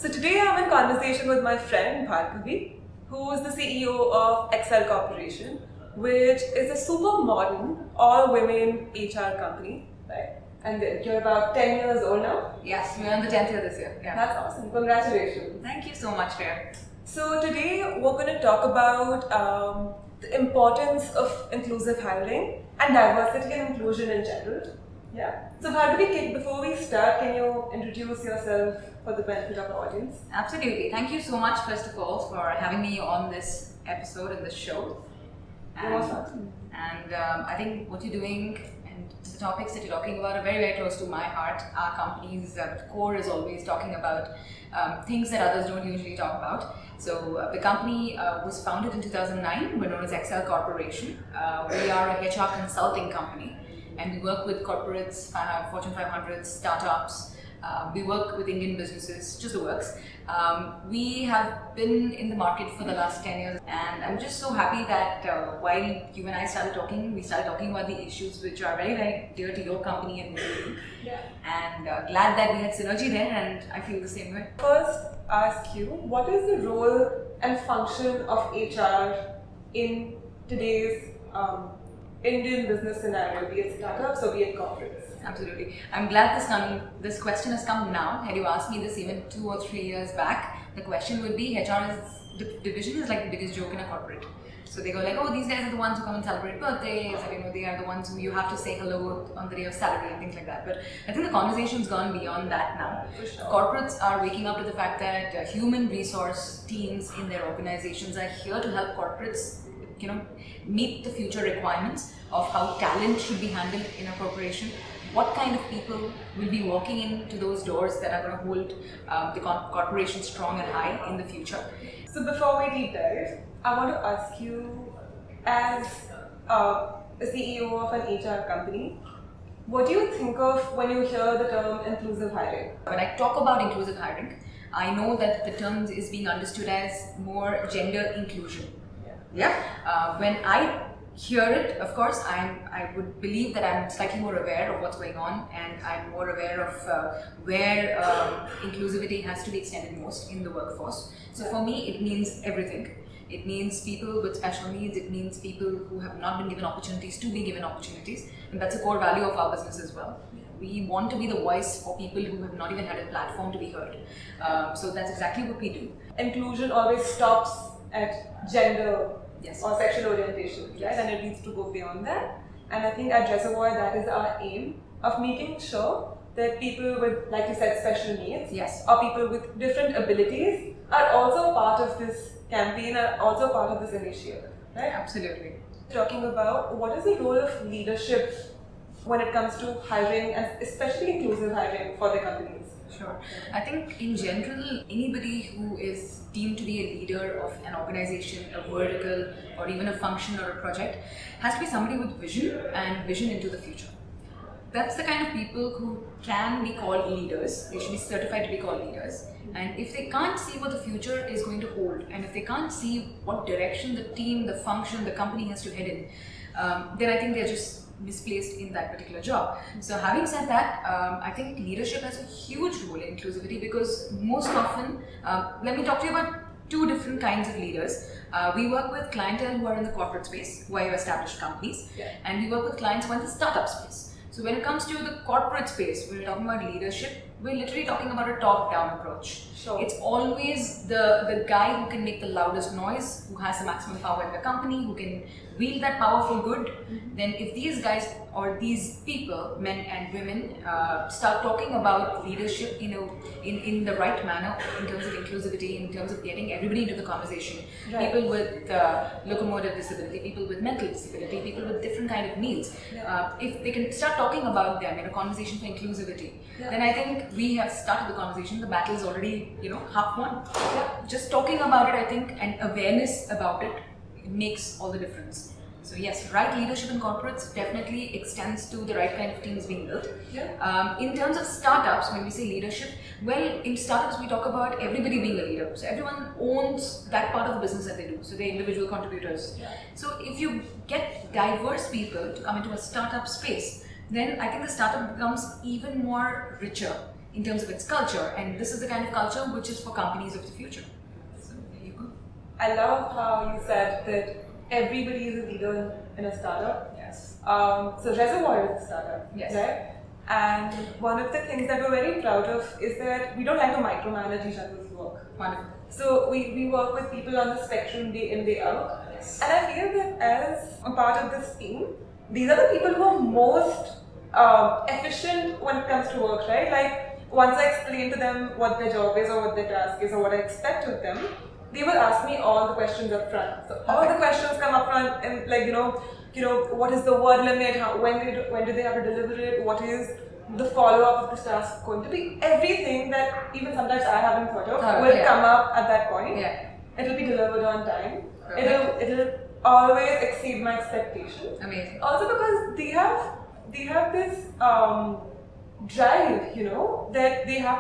So today I'm in conversation with my friend Bhargavi, who is the CEO of Excel Corporation, which is a super modern, all-women HR company, right? And you're about 10 years old now? Yes, we're on the 10th year this year. Yeah. That's awesome. Congratulations. Thank you so much, Rhea. So today we're going to talk about the importance of inclusive hiring and diversity and inclusion in general. Yeah. So Bhargavi, before we start, can you introduce yourself for the benefit of the audience? Absolutely. Thank you so much, first of all, for having me on this episode and this show. And I think what you're doing and the topics that you're talking about are very, very close to my heart. Our company's core is always talking about things that others don't usually talk about. So the company was founded in 2009. We're known as Excel Corporation. We are a HR consulting company, and we work with corporates, Fortune 500, startups. We work with Indian businesses, just the works. We have been in the market for the last 10 years, and I'm just so happy that while you and I started talking, we started talking about the issues which are very, very dear to your company and me. Yeah. And glad that we had synergy there, and I feel the same way. First, ask you, what is the role and function of HR in today's Indian business scenario, be it startups or be it corporates? Absolutely. I'm glad this question has come now. Had you asked me this even 2 or 3 years back, the question would be division is like the biggest joke in a corporate. So they go like, oh, these guys are the ones who come and celebrate birthdays, and they are the ones who you have to say hello on the day of salary and things like that. But I think the conversation's gone beyond that now. Sure. Corporates are waking up to the fact that human resource teams in their organizations are here to help corporates meet the future requirements of how talent should be handled in a corporation. What kind of people will be walking into those doors that are going to hold the corporation strong and high in the future? So before we deep dive, I want to ask you, as a CEO of an HR company, what do you think of when you hear the term inclusive hiring? When I talk about inclusive hiring, I know that the term is being understood as more gender inclusion. Yeah. When I hear it, of course, I would believe that I'm slightly more aware of what's going on, and I'm more aware of where inclusivity has to be extended most in the workforce. So for me, it means everything. It means people with special needs. It means people who have not been given opportunities to be given opportunities, and that's a core value of our business as well. We want to be the voice for people who have not even had a platform to be heard. So that's exactly what we do. Inclusion always stops at gender. Yes. Or sexual orientation, yes. Right? And it needs to go beyond that. And I think at Reservoir, that is our aim of making sure that people with, like you said, special needs, yes, or people with different abilities are also part of this campaign, are also part of this initiative, right? Absolutely. Talking about what is the role of leadership when it comes to hiring, and especially inclusive hiring for the companies? Sure. I think in general, anybody who is deemed to be a leader of an organization, a vertical, or even a function or a project has to be somebody with vision and vision into the future. That's the kind of people who can be called leaders. They should be certified to be called leaders. And if they can't see what the future is going to hold, and if they can't see what direction the team, the function, the company has to head in, then I think they're just misplaced in that particular job. So having said that, I think leadership has a huge role in inclusivity, because most often, let me talk to you about two different kinds of leaders. We work with clientele who are in the corporate space, who are your established companies, and we work with clients who are in the startup space. So when it comes to the corporate space, when we're talking about leadership, we're literally talking about a top-down approach. Sure. It's always the guy who can make the loudest noise, who has the maximum power in the company, who can wield that power for good. Then if these guys or these people, men and women, start talking about leadership in the right manner, in terms of inclusivity, in terms of getting everybody into the conversation, right. People with locomotive disability, people with mental disability, people with different kind of needs, if they can start talking about them in a conversation for inclusivity, then I think we have started the conversation. The battle is already, half won. Just talking about it, I think, and awareness about it makes all the difference. So yes, right leadership in corporates definitely extends to the right kind of teams being built. In terms of startups, when we say leadership, well, in startups we talk about everybody being a leader. So everyone owns that part of the business that they do. So they're individual contributors. So if you get diverse people to come into a startup space, then I think the startup becomes even more richer, in terms of its culture, and this is the kind of culture which is for companies of the future. So there you go. I love how you said that everybody is a leader in a startup. Yes. So Reservoir is a startup, Yes. right? And one of the things that we're very proud of is that we don't like to micromanage each other's work. Wonderful. So we work with people on the spectrum day in, day out. Yes. And I feel that as a part of this team, these are the people who are most efficient when it comes to work, right? Like once I explain to them what their job is or what their task is or what I expect of them, they will ask me all the questions up front. So all the questions come up front and like, what is the word limit? When do they have to deliver it? What is the follow-up of this task going to be? Everything that even sometimes I haven't thought of will come up at that point. Yeah. It'll be delivered on time. Perfect. It'll always exceed my expectations. Amazing. Also because they have this drive, that they have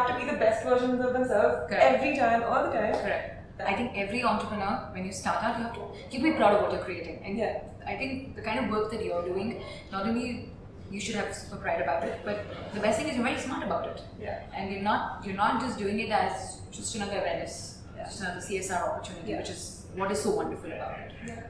to be the best versions of themselves. Correct. Every time, all the time. Correct. I think every entrepreneur, when you start out, you have to be proud of what you're creating. And Yeah. I think the kind of work that you're doing, not only you should have super pride about it, but the best thing is you're very smart about it. Yeah. And you're not just doing it as just another awareness, just another CSR opportunity, Yeah. which is what is so wonderful about it. Yeah.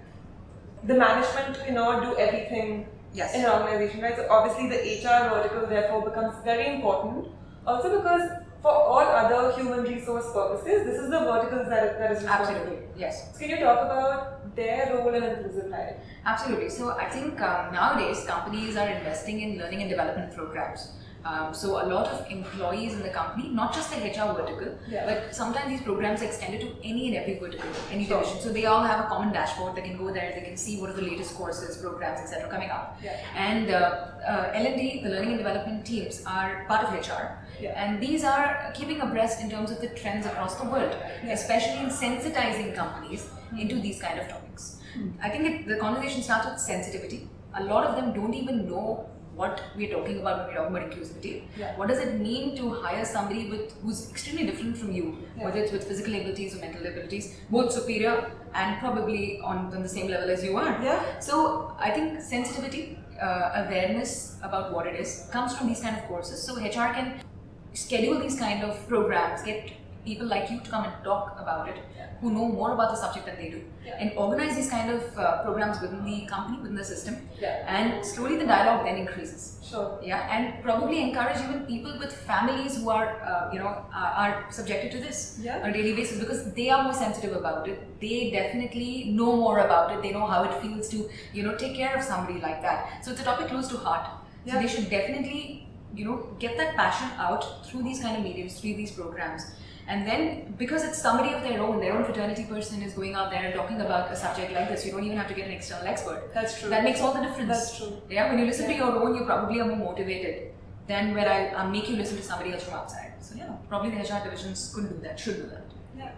The management cannot do everything Yes. in an organization, right? So obviously the HR vertical therefore becomes very important. Also because for all other human resource purposes, this is the verticals that is responsible. Absolutely, yes. So can you talk about their role in inclusive hiring? Absolutely. So I think nowadays companies are investing in learning and development programs. So a lot of employees in the company, not just the HR vertical, Yeah. but sometimes these programs are extended to any and every vertical, any Sure. division. So they all have a common dashboard. They can go there, they can see what are the latest courses, programs, etc. coming up. Yeah. And L&D, the learning and development teams, are part of HR. Yeah. And these are keeping abreast in terms of the trends across the world, Yeah. especially in sensitizing companies into these kind of topics. I think the conversation starts with sensitivity. A lot of them don't even know what we're talking about when we're talking about inclusivity. Yeah. What does it mean to hire somebody who's extremely different from you, Yeah. whether it's with physical abilities or mental abilities, both superior and probably on the same level as you are. Yeah. So I think sensitivity, awareness about what it is comes from these kind of courses. So HR can schedule these kind of programs, get people like you to come and talk about it, who know more about the subject than they do, and organize these kind of programs within the company, within the system, and slowly the dialogue then increases. Sure. Yeah, and probably encourage even people with families who are, are subjected to this on a daily basis, because they are more sensitive about it. They definitely know more about it. They know how it feels to, take care of somebody like that. So it's a topic close to heart. So they should definitely, get that passion out through these kind of mediums, through these programs. And then, because it's somebody of their own fraternity person is going out there and talking about a subject like this, you don't even have to get an external expert. That's true. That makes all the difference. That's true. Yeah, when you listen to your own, you probably are more motivated than when I make you listen to somebody else from outside. So yeah, probably the HR divisions could do that, should do that. Yeah.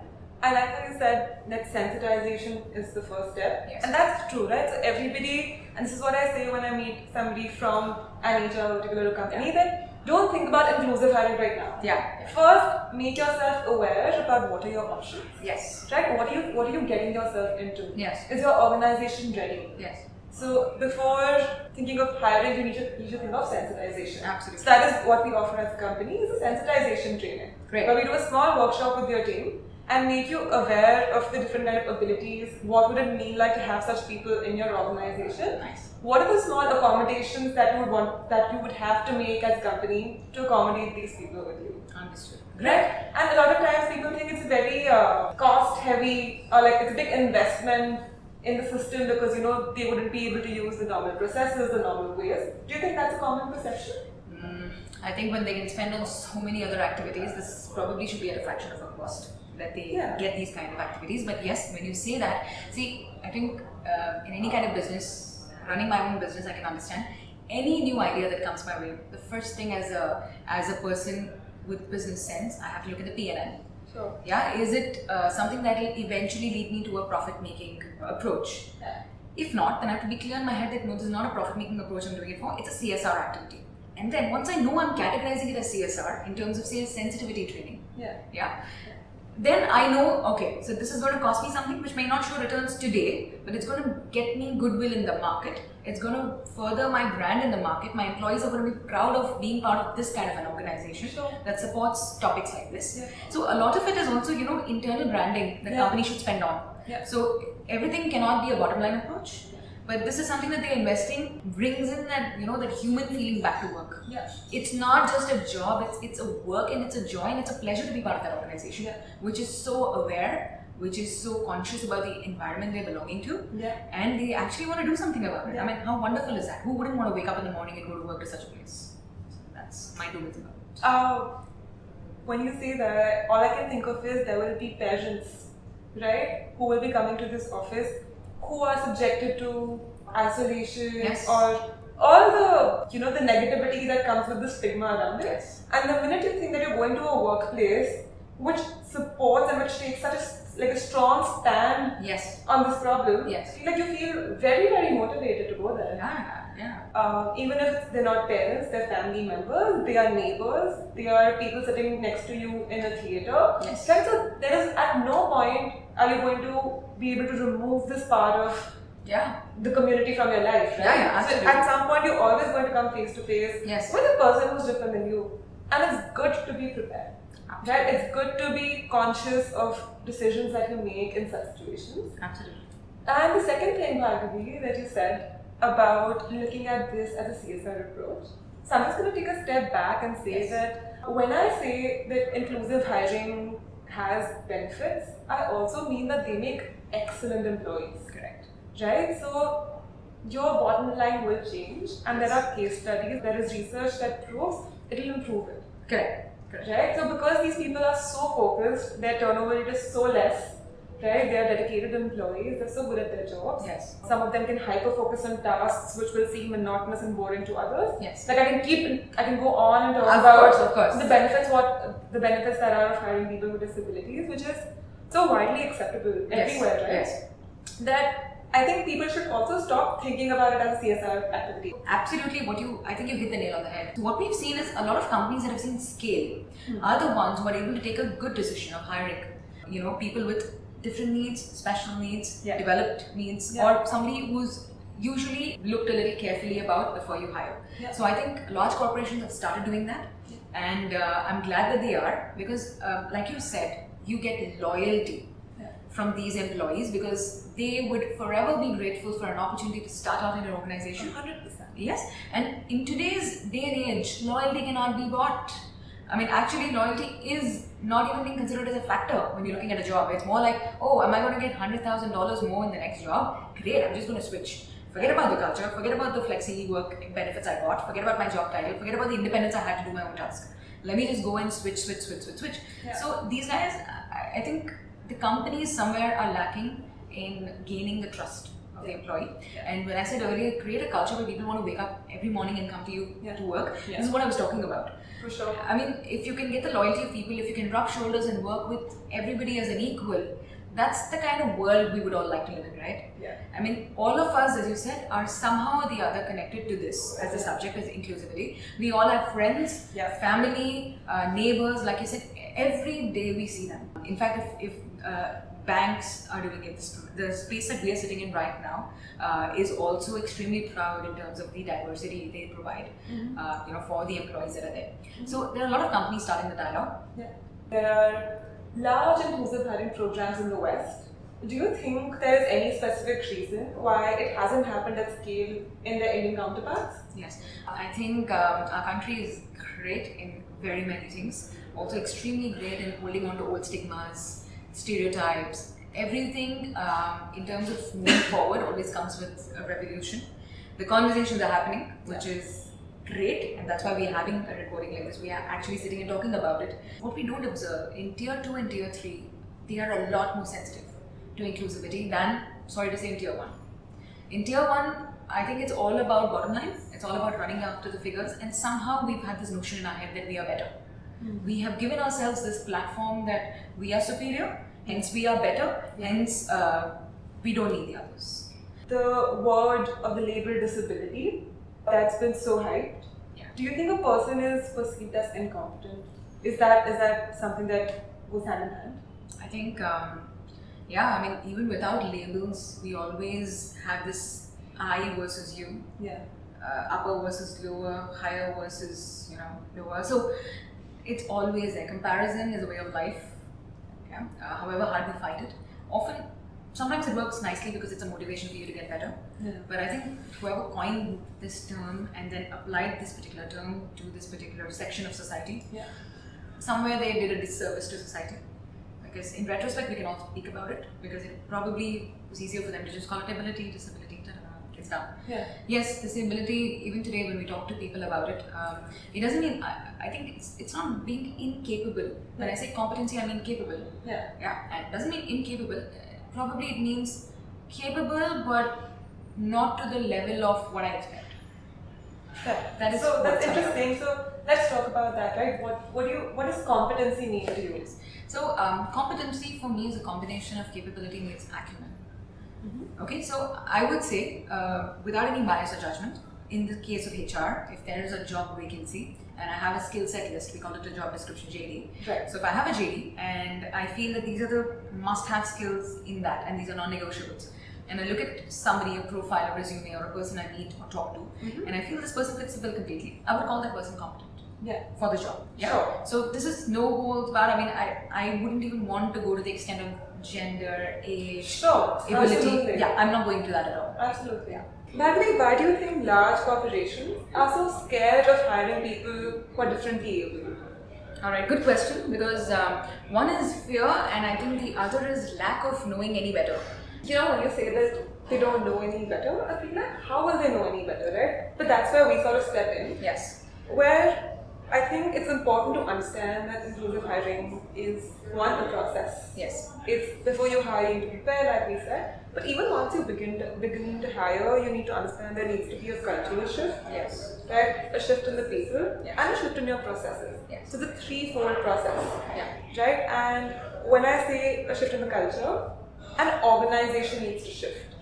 I like how you said that sensitization is the first step. Yes. And that's true, right? So everybody, and this is what I say when I meet somebody from an HR particular company, that don't think about inclusive hiring right now. Yeah. First, make yourself aware about what are your options. Yes. Right? What are you getting yourself into? Yes. Is your organization ready? Yes. So before thinking of hiring, you should think of sensitization. Absolutely. So that is what we offer as a company, is a sensitization training. Great. Where we do a small workshop with your team and make you aware of the different kind of abilities. What would it mean like to have such people in your organization? Nice. What are the small accommodations that you would have to make as a company to accommodate these people with you? Understood. Right? And a lot of times people think it's very cost heavy, or like it's a big investment in the system because they wouldn't be able to use the normal processes, the normal ways. Do you think that's a common perception? I think when they can spend on so many other activities, this probably should be at a fraction of a cost that they get these kind of activities. But yes, when you say that, I think in any kind of business, running my own business, I can understand any new idea that comes my way. The first thing as a person with business sense, I have to look at the P&L. Sure. Yeah, is it something that will eventually lead me to a profit-making approach? Yeah. If not, then I have to be clear in my head that no, this is not a profit-making approach I'm doing it for. It's a CSR activity. And then once I know I'm categorizing it as CSR in terms of, say, sensitivity training. Yeah. Yeah. then I know, okay, so this is going to cost me something which may not show returns today, but it's going to get me goodwill in the market. It's going to further my brand in the market. My employees are going to be proud of being part of this kind of an organization that supports topics like this. Yeah. So a lot of it is also, internal branding that company should spend on. Yeah. So everything cannot be a bottom line approach. But this is something that they're investing, brings in that, that human feeling back to work. Yeah. It's not just a job, it's a work and it's a joy and it's a pleasure to be part of that organization, which is so aware, which is so conscious about the environment they're belonging to, and they actually want to do something about it. I mean, how wonderful is that? Who wouldn't want to wake up in the morning and go to work to such a place? That's my two bits about it. When you say that, all I can think of is there will be parents, right, who will be coming to this office who are subjected to isolation or all the the negativity that comes with the stigma around it. And the minute you think that you're going to a workplace which supports and which takes such a strong stand on this problem, I feel like you feel very, very motivated to go there. Even if they're not parents, they're family members, they are neighbors, they are people sitting next to you in a theater. Right? So there is at no point are you going to be able to remove this part of the community from your life, right? So at some point you're always going to come face to face with a person who's different than you. And it's good to be prepared. Right? It's good to be conscious of decisions that you make in such situations. Absolutely. And the second thing, Bhargavi, that you said about looking at this as a CSR approach. So I'm just going to take a step back and say that when I say that inclusive hiring has benefits, I also mean that they make excellent employees. Correct. Right? So your bottom line will change, and there are case studies, there is research that proves it will improve it. Correct. Right? So because these people are so focused, their turnover rate is so less, right? They are dedicated employees, they're so good at their jobs. Some of them can hyper-focus on tasks which will seem monotonous and boring to others. Like I can go on and talk about the benefits that are of hiring people with disabilities, which is so widely acceptable everywhere, right? That I think people should also stop thinking about it as a CSR activity. Absolutely, I think you hit the nail on the head. What we've seen is a lot of companies that have seen scale are the ones who are able to take a good decision of hiring, people with different needs, special needs, developed needs, or somebody who's usually looked a little carefully about before you hire. So I think large corporations have started doing that, and I'm glad that they are, because like you said, you get loyalty from these employees because they would forever be grateful for an opportunity to start out in an organization. 100%. Yes, and in today's day and age, loyalty cannot be bought. I mean, actually, loyalty is not even being considered as a factor when you're looking at a job. It's more like, oh, am I going to get $100,000 more in the next job? Great, I'm just going to switch. Forget about the culture, forget about the flexi work benefits I got, forget about my job title, forget about the independence I had to do my own task. Let me just go and switch. So these guys, I think the companies somewhere are lacking in gaining the trust of the employee. And when I said earlier, create a culture where people want to wake up every morning and come to you to work, this is what I was talking about. For sure. I mean, if you can get the loyalty of people, if you can rub shoulders and work with everybody as an equal, that's the kind of world we would all like to live in, right? I mean, all of us, as you said, are somehow or the other connected to this as the subject, as inclusivity. We all have friends, family, neighbors, like you said, every day we see them. In fact, if banks are doing it, the space that we are sitting in right now is also extremely proud in terms of the diversity they provide, for the employees that are there. So there are a lot of companies starting the dialogue. There are large inclusive hiring programs in the West. Do you think there is any specific reason why it hasn't happened at scale in the Indian counterparts? Yes, I think our country is great in very many things. Also extremely great in holding on to old stigmas, stereotypes. Everything in terms of moving forward always comes with a revolution. The conversations are happening, which is great, and that's why we're having a recording like this. We are actually sitting and talking about it. What we don't observe in tier 2 and tier 3, they are a lot more sensitive to inclusivity than, sorry to say, in tier 1. In tier 1, I think it's all about bottom line, it's all about running after the figures, and somehow we've had this notion in our head that we are better. We have given ourselves this platform that we are superior, hence we are better, hence we don't need the others. The word of the label disability, that's been so hyped. Do you think a person is perceived as incompetent? Is that something that goes hand in hand? I think, yeah, I mean, even without labels, we always have this I versus you, Yeah. upper versus lower, higher versus, lower. So it's always there. Comparison is a way of life. Yeah. However hard we fight it, sometimes it works nicely because it's a motivation for you to get better. Yeah. But I think whoever coined this term and then applied this particular term to this particular section of society, Yeah. somewhere they did a disservice to society. Because in retrospect, we can all speak about it because it probably was easier for them to just call it ability, disability, it's done. Yeah. Yes, disability, even today when we talk to people about it, it doesn't mean, I think it's not being incapable. When I say competency, I mean capable. Yeah. Yeah, and it doesn't mean incapable. Probably it means capable, but not to the level of what I expect. Fair. That is so that's what's interesting. So let's talk about that, right? What does competency mean to you? So competency for me is a combination of capability meets acumen. Okay, so I would say, without any bias or judgment, in the case of HR, if there is a job vacancy and I have a skill set list, we call it a job description JD. Right. So if I have a JD and I feel that these are the must-have skills in that and these are non-negotiables, and I look at somebody, a profile, a resume, or a person I meet or talk to, and I feel this person fits the bill completely, I would call that person competent. Yeah. For the job. Yeah. Sure. So this is no holds barred. I mean, I wouldn't even want to go to the extent of gender, age, Sure. ability. Absolutely. Yeah, I'm not going to that at all. Absolutely. By the way, why do you think large corporations are so scared of hiring people who are differently able? All right, good question. Because one is fear, and I think the other is lack of knowing any better. You know, when you say that they don't know any better, I feel like, how will they know any better, right? But that's where we sort of step in. Yes. Where I think it's important to understand that inclusive hiring is a process. Yes. It's before you hire, you need to prepare, like we said. But even once you begin to hire, you need to understand there needs to be a cultural shift. Yes. Right? A shift in the people Yes. and a shift in your processes. Yes. So the threefold process. Yeah. Right? And when I say a shift in the culture, an organization needs to shift.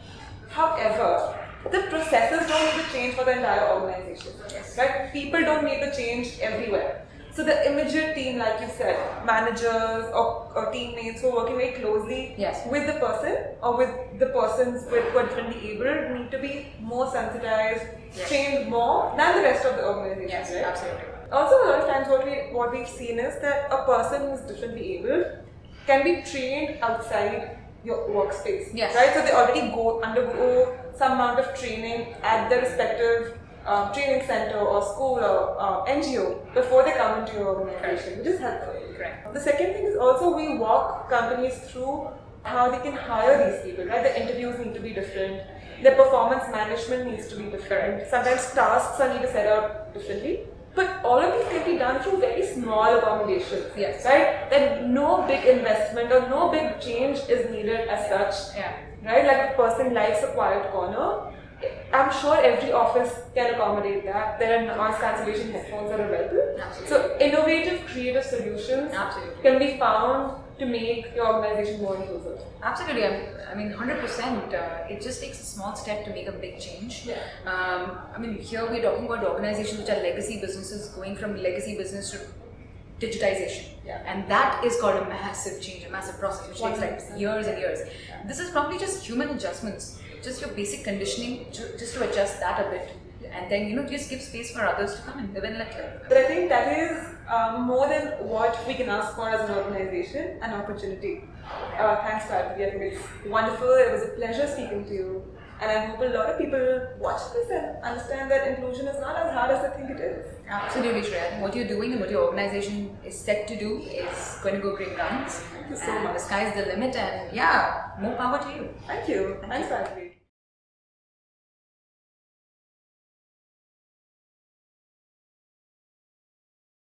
However, the processes don't need to change for the entire organization. Yes. Right? People don't need to change everywhere. So the immediate team, like you said, managers or teammates who are working very closely Yes. with the person or with the persons who are differently able need to be more sensitized, Yes. trained more than the rest of the organization. Yes, right? absolutely. Also, a lot of times what we've seen is that a person who is differently able can be trained outside your workspace. Yes. Right? So they already undergo some amount of training at their respective training center or school or NGO before they come into your organization, which is helpful. Correct. The second thing is also we walk companies through how they can hire these people, right? The interviews need to be different. Their performance management needs to be different. Correct. Sometimes tasks are need to set up differently. But all of these can be done through very small accommodations. Yes. Right? Then no big investment or no big change is needed as such. Yeah. Right? Like if a person likes a quiet corner, I'm sure every office can accommodate that. There are noise cancellation headphones that are available. Absolutely. So innovative, creative solutions Absolutely. can be found to make your organization more inclusive. Absolutely. I mean, 100%. It just takes a small step to make a big change. Yeah. I mean, here we're talking about organizations which are legacy businesses going from legacy business to digitization. Yeah. And that is called a massive change, a massive process which takes like 100%. years and years. This is probably just human adjustments, just your basic conditioning, just to adjust that a bit. And then, just give space for others to come and live and let live. But I think that is more than what we can ask for as an organization, an opportunity. Thanks, Parvati. I think it's wonderful. It was a pleasure speaking to you. And I hope a lot of people watch this and understand that inclusion is not as hard as they think it is. Absolutely, Shreya. I think what you're doing and what your organization is set to do is going to go great guns. Thank you so And much. the sky's the limit, and yeah, more power to you. Thank you. Thanks, Parvati.